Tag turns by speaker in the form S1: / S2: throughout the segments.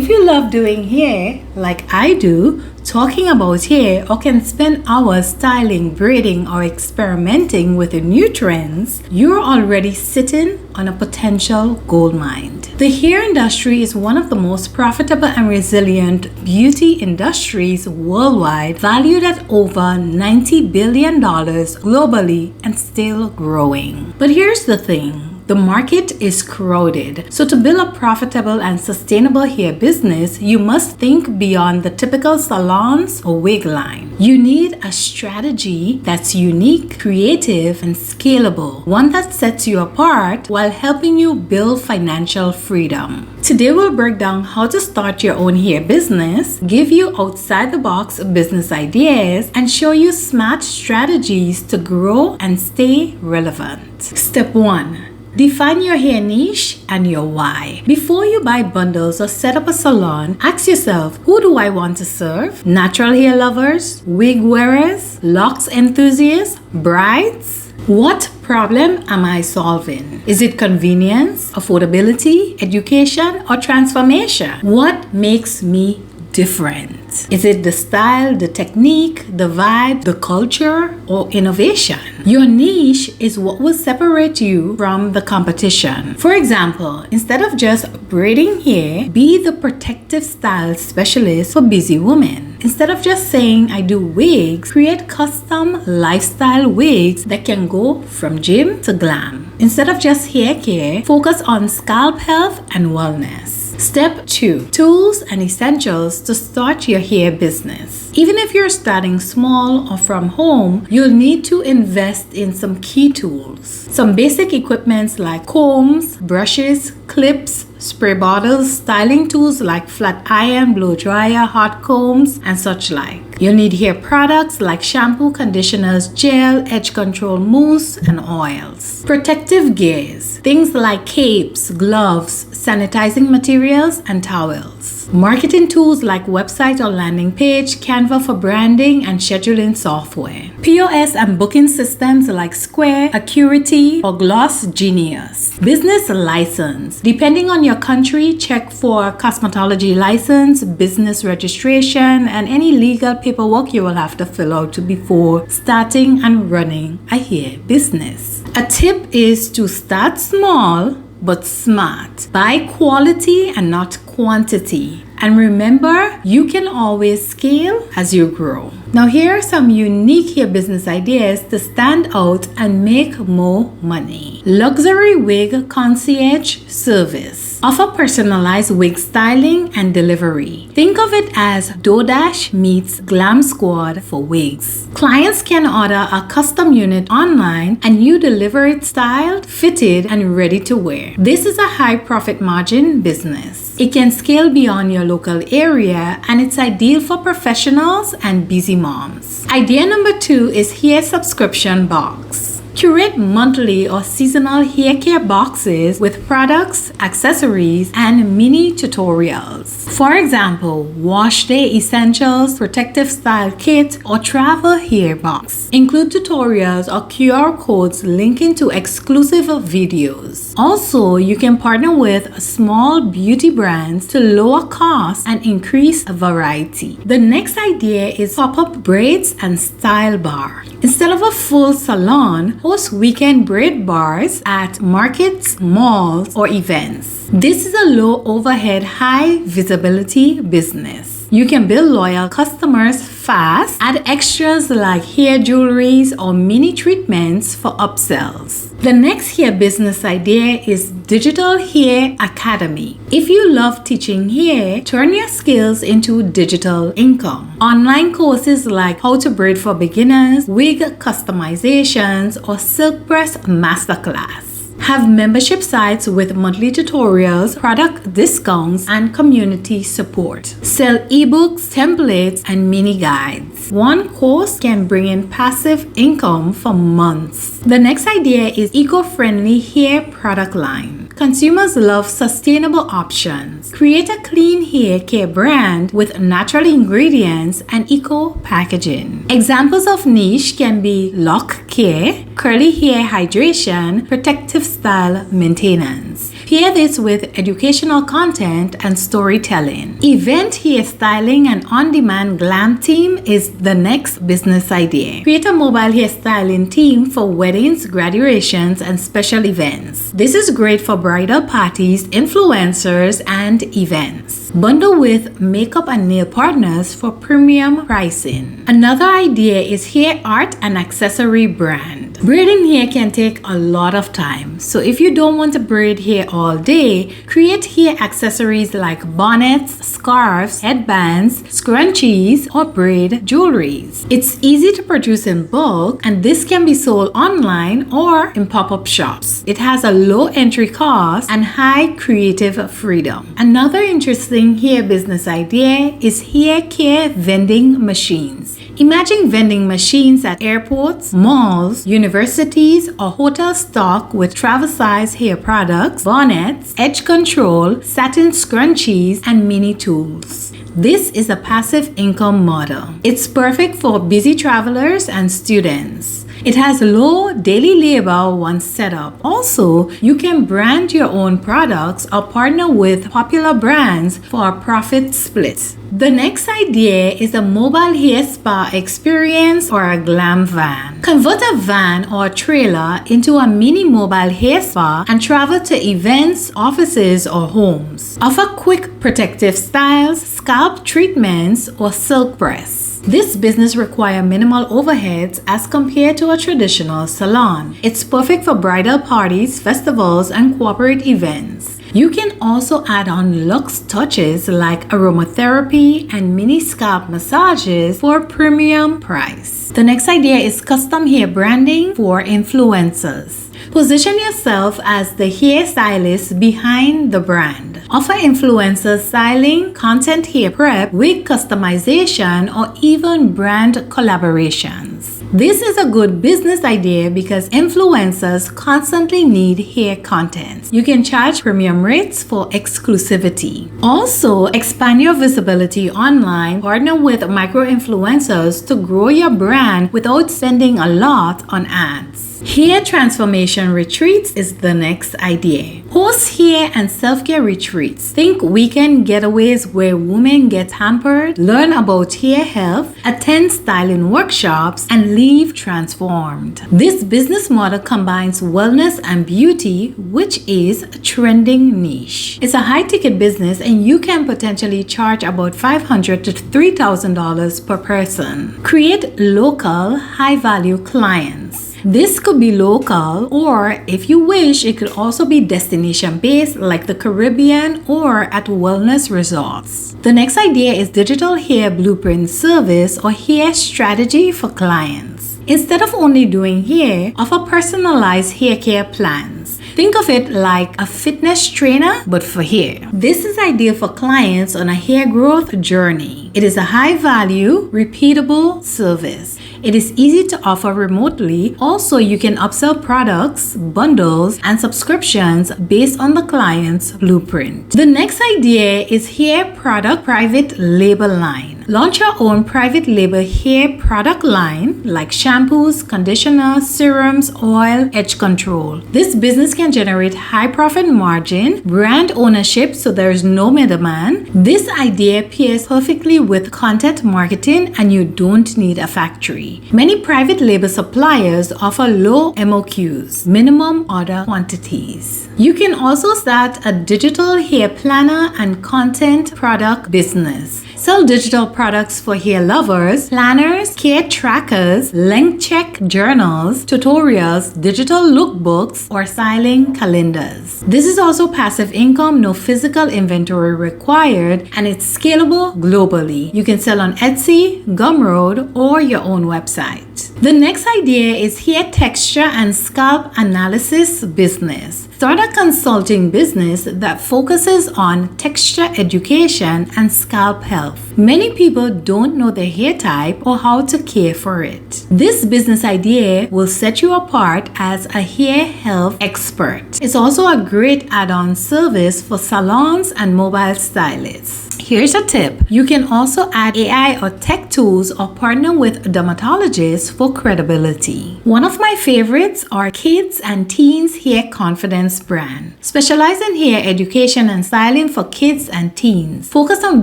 S1: If you love doing hair like I do, talking about hair, or can spend hours styling, braiding, or experimenting with the new trends, you're already sitting on a potential gold mine. The hair industry is one of the most profitable and resilient beauty industries worldwide, valued at over $90 billion globally and still growing. But here's the thing. The market is crowded, so to build a profitable and sustainable hair business, you must think beyond the typical salons or wig line. You need a strategy that's unique, creative, and scalable, one that sets you apart while helping you build financial freedom. Today we'll break down how to start your own hair business, give you outside-the-box business ideas, and show you smart strategies to grow and stay relevant. Step 1. Define your hair niche and your why. Before you buy bundles or set up a salon, ask yourself, who do I want to serve? Natural hair lovers, wig wearers, locks enthusiasts, brides? What problem am I solving? Is it convenience, affordability, education, or transformation? What makes me different? Is it the style, the technique, the vibe, the culture, or innovation? Your niche is what will separate you from the competition. For example, instead of just braiding hair, be the protective style specialist for busy women. Instead of just saying I do wigs, create custom lifestyle wigs that can go from gym to glam. Instead of just hair care, focus on scalp health and wellness. Step 2. Tools and essentials to start your hair business. Even if you're starting small or from home, you'll need to invest in some key tools. Some basic equipments like combs, brushes, clips, spray bottles, styling tools like flat iron, blow dryer, hot combs, and such like. You'll need hair products like shampoo, conditioners, gel, edge control mousse, and oils. Protective gears, things like capes, gloves, sanitizing materials, and towels. Marketing tools like website or landing page, Canva for branding and scheduling software. POS and booking systems like Square, Acuity, or Gloss Genius. Business license. Depending on your country, check for cosmetology license, business registration, and any legal paperwork you will have to fill out before starting and running a hair business. A tip is to start small but smart. Buy quality and not quantity. And remember, you can always scale as you grow. Now here are some unique hair business ideas to stand out and make more money. Luxury wig concierge service. Offer personalized wig styling and delivery. Think of it as DoorDash meets Glam Squad for wigs. Clients can order a custom unit online and you deliver it styled, fitted, and ready to wear. This is a high profit margin business. It can scale beyond your local area and it's ideal for professionals and busy moms. Idea number 2 is hair subscription box. Curate monthly or seasonal hair care boxes with products, accessories, and mini tutorials. For example, wash day essentials, protective style kit, or travel hair box. Include tutorials or QR codes linking to exclusive videos. Also, you can partner with small beauty brands to lower costs and increase variety. The next idea is pop-up braids and style bar. Instead of a full salon, host weekend braid bars at markets, malls, or events. This is a low overhead, high visibility business. You can build loyal customers fast, add extras like hair jewelries or mini treatments for upsells. The next hair business idea is Digital Hair Academy. If you love teaching hair, turn your skills into digital income. Online courses like how to braid for beginners, wig customizations, or silk press masterclass. Have membership sites with monthly tutorials, product discounts, and community support. Sell ebooks, templates, and mini guides. One course can bring in passive income for months. The next idea is eco-friendly hair product line. Consumers love sustainable options. Create a clean hair care brand with natural ingredients and eco packaging. Examples of niche can be lock care, curly hair hydration, protective style maintenance. Pair this with educational content and storytelling. Event hairstyling and on-demand glam team is the next business idea. Create a mobile hairstyling team for weddings, graduations, and special events. This is great for bridal parties, influencers, and events. Bundle with makeup and nail partners for premium pricing. Another idea is hair art and accessory brand. Braiding hair can take a lot of time, so if you don't want to braid hair all day, create hair accessories like bonnets, scarves, headbands, scrunchies, or braid jewelries. It's easy to produce in bulk, and this can be sold online or in pop-up shops. It has a low entry cost and high creative freedom. Another interesting hair business idea is hair care vending machines. Imagine vending machines at airports, malls, universities, or hotel stocked with travel-size hair products, bonnets, edge control, satin scrunchies, and mini tools. This is a passive income model. It's perfect for busy travelers and students. It has low daily labor once set up. Also, you can brand your own products or partner with popular brands for a profit split. The next idea is a mobile hair spa experience or a glam van. Convert a van or trailer into a mini mobile hair spa and travel to events, offices, or homes. Offer quick protective styles, scalp treatments, or silk press. This business requires minimal overheads as compared to a traditional salon. It's perfect for bridal parties, festivals, and corporate events. You can also add on luxe touches like aromatherapy and mini scalp massages for a premium price. The next idea is custom hair branding for influencers. Position yourself as the hairstylist behind the brand. Offer influencer styling, content hair prep, wig customization, or even brand collaborations. This is a good business idea because influencers constantly need hair content. You can charge premium rates for exclusivity. Also, expand your visibility online. Partner with micro-influencers to grow your brand without spending a lot on ads. Hair transformation retreats is the next idea. Host hair and self-care retreats. Think weekend getaways where women get pampered, learn about hair health, attend styling workshops, and leave transformed. This business model combines wellness and beauty, which is a trending niche. It's a high-ticket business and you can potentially charge about $500 to $3,000 per person. Create local, high-value clients. This could be local, or if you wish, it could also be destination-based like the Caribbean or at wellness resorts. The next idea is digital hair blueprint service or hair strategy for clients. Instead of only doing hair, offer personalized hair care plans. Think of it like a fitness trainer, but for hair. This is ideal for clients on a hair growth journey. It is a high-value, repeatable service. It is easy to offer remotely. Also, you can upsell products, bundles, and subscriptions based on the client's blueprint. The next idea is hair product private label line. Launch your own private label hair product line like shampoos, conditioners, serums, oil, edge control. This business can generate high profit margin, brand ownership so there is no middleman. This idea pairs perfectly with content marketing and you don't need a factory. Many private label suppliers offer low MOQs, minimum order quantities. You can also start a digital hair planner and content product business. Sell digital products for hair lovers, planners, care trackers, length check journals, tutorials, digital lookbooks, or styling calendars. This is also passive income, no physical inventory required, and it's scalable globally. You can sell on Etsy, Gumroad, or your own website. The next idea is hair texture and scalp analysis business. Start a consulting business that focuses on texture education and scalp health. Many people don't know their hair type or how to care for it. This business idea will set you apart as a hair health expert. It's also a great add-on service for salons and mobile stylists. Here's a tip. You can also add AI or tech tools or partner with dermatologists for credibility. One of my favorites are Kids and Teens Hair Confidence brand. Specialize in hair education and styling for kids and teens. Focus on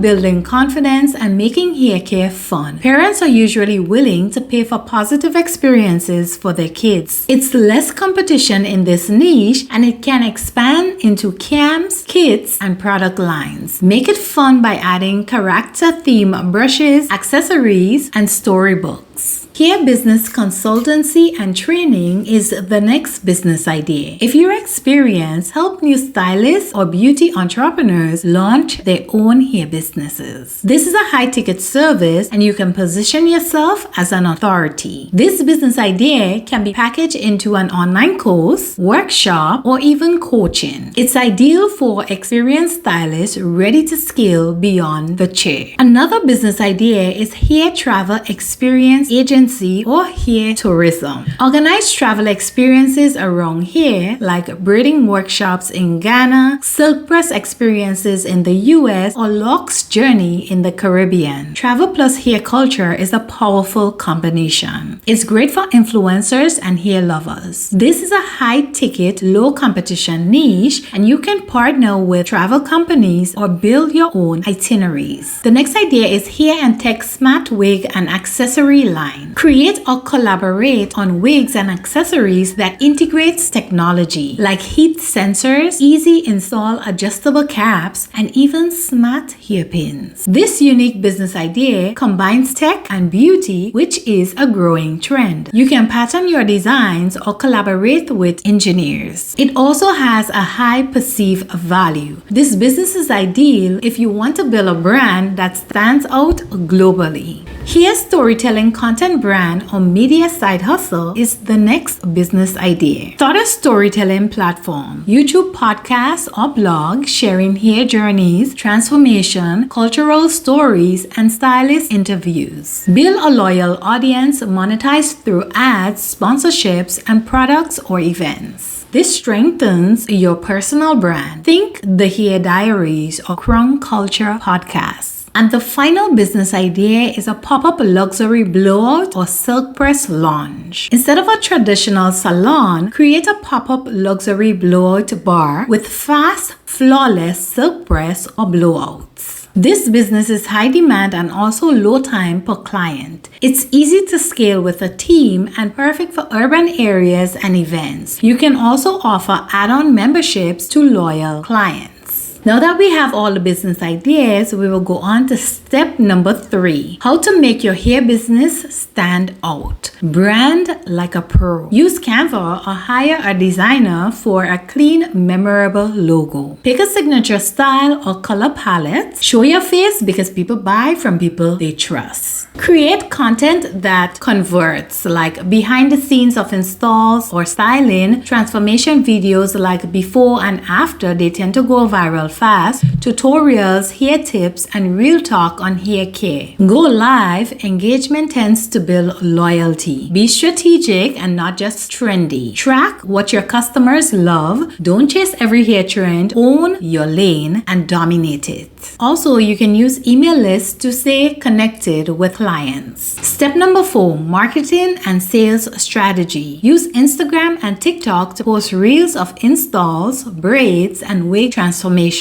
S1: building confidence and making hair care fun. Parents are usually willing to pay for positive experiences for their kids. It's less competition in this niche and it can expand into camps, kits, and product lines. Make it fun by adding character theme brushes, accessories, and storybooks. Hair business consultancy and training is the next business idea. If you're experienced, help new stylists or beauty entrepreneurs launch their own hair businesses. This is a high-ticket service and you can position yourself as an authority. This business idea can be packaged into an online course, workshop, or even coaching. It's ideal for experienced stylists ready to scale beyond the chair. Another business idea is hair travel experience agency or hair tourism. Organize travel experiences around hair like braiding workshops in Ghana, silk press experiences in the US, or locks journey in the Caribbean. Travel plus hair culture is a powerful combination. It's great for influencers and hair lovers. This is a high-ticket, low-competition niche and you can partner with travel companies or build your own itineraries. The next idea is hair and tech smart wig and accessory line. Create or collaborate on wigs and accessories that integrates technology like heat sensors, easy install adjustable caps, and even smart hairpins. This unique business idea combines tech and beauty, which is a growing trend. You can pattern your designs or collaborate with engineers. It also has a high perceived value. This business is ideal if you want to build a brand that stands out globally. Hair storytelling content brand or media side hustle is the next business idea. Start a storytelling platform, YouTube podcasts or blog sharing hair journeys, transformation, cultural stories, and stylist interviews. Build a loyal audience, monetize through ads, sponsorships, and products or events. This strengthens your personal brand. Think the Hair Diaries or Crunk Culture podcast. And the final business idea is a pop-up luxury blowout or silk press lounge. Instead of a traditional salon, create a pop-up luxury blowout bar with fast, flawless silk press or blowouts. This business is high demand and also low time per client. It's easy to scale with a team and perfect for urban areas and events. You can also offer add-on memberships to loyal clients. Now that we have all the business ideas, we will go on to step number 3. How to make your hair business stand out. Brand like a pro. Use Canva or hire a designer for a clean, memorable logo. Pick a signature style or color palette. Show your face because people buy from people they trust. Create content that converts, like behind the scenes of installs or styling, transformation videos like before and after. They tend to go viral fast, tutorials, hair tips, and real talk on hair care. Go live. Engagement tends to build loyalty. Be strategic and not just trendy. Track what your customers love. Don't chase every hair trend. Own your lane and dominate it. Also, you can use email lists to stay connected with clients. Step number 4, marketing and sales strategy. Use Instagram and TikTok to post reels of installs, braids, and wig transformations.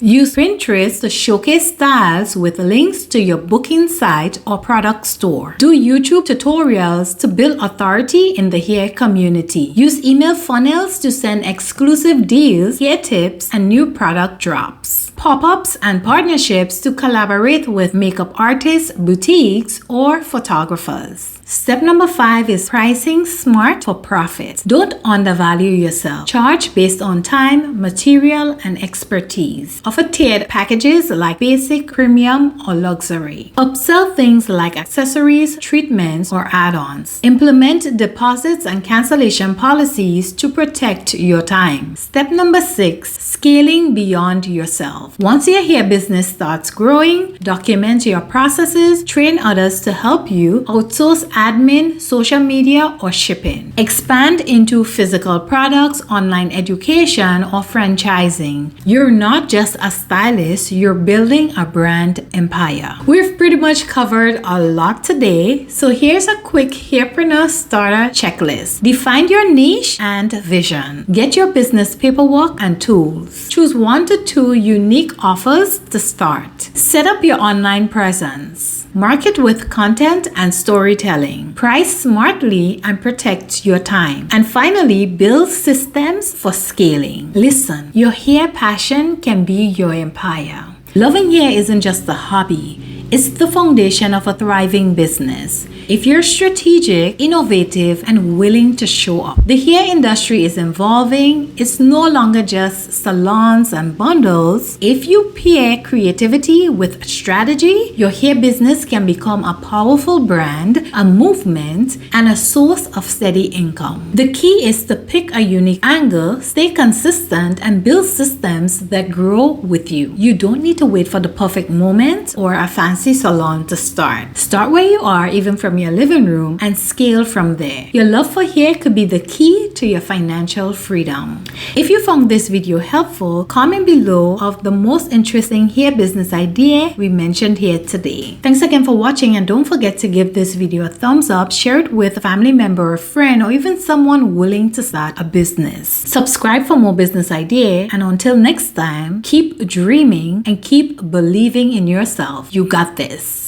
S1: Use Pinterest to showcase styles with links to your booking site or product store. Do YouTube tutorials to build authority in the hair community. Use email funnels to send exclusive deals, hair tips, and new product drops. Pop-ups and partnerships to collaborate with makeup artists, boutiques, or photographers. Step number 5 is pricing smart for profit. Don't undervalue yourself. Charge based on time, material, and expertise. Offer tiered packages like basic, premium, or luxury. Upsell things like accessories, treatments, or add-ons. Implement deposits and cancellation policies to protect your time. Step number 6, scaling beyond yourself. Once your hair business starts growing, document your processes, train others to help you, outsource admin, social media, or shipping. Expand into physical products, online education, or franchising. You're not just a stylist, you're building a brand empire. We've pretty much covered a lot today, so here's a quick hairpreneur starter checklist. Define your niche and vision. Get your business paperwork and tools. Choose 1 to 2 unique offers to start. Set up your online presence. Market with content and storytelling. Price smartly and protect your time. And finally, build systems for scaling. Listen, your hair passion can be your empire. Loving hair isn't just a hobby. It's the foundation of a thriving business. If you're strategic, innovative, and willing to show up. The hair industry is evolving. It's no longer just salons and bundles. If you pair creativity with strategy, your hair business can become a powerful brand, a movement, and a source of steady income. The key is to pick a unique angle, stay consistent, and build systems that grow with you. You don't need to wait for the perfect moment or a fancy salon to start. Start where you are, even from your living room, and scale from there. Your love for hair could be the key to your financial freedom. If you found this video helpful, comment below of the most interesting hair business idea we mentioned here today. Thanks again for watching, and don't forget to give this video a thumbs up, share it with a family member or friend, or even someone willing to start a business. Subscribe for more business ideas, and until next time, keep dreaming and keep believing in yourself. You got this.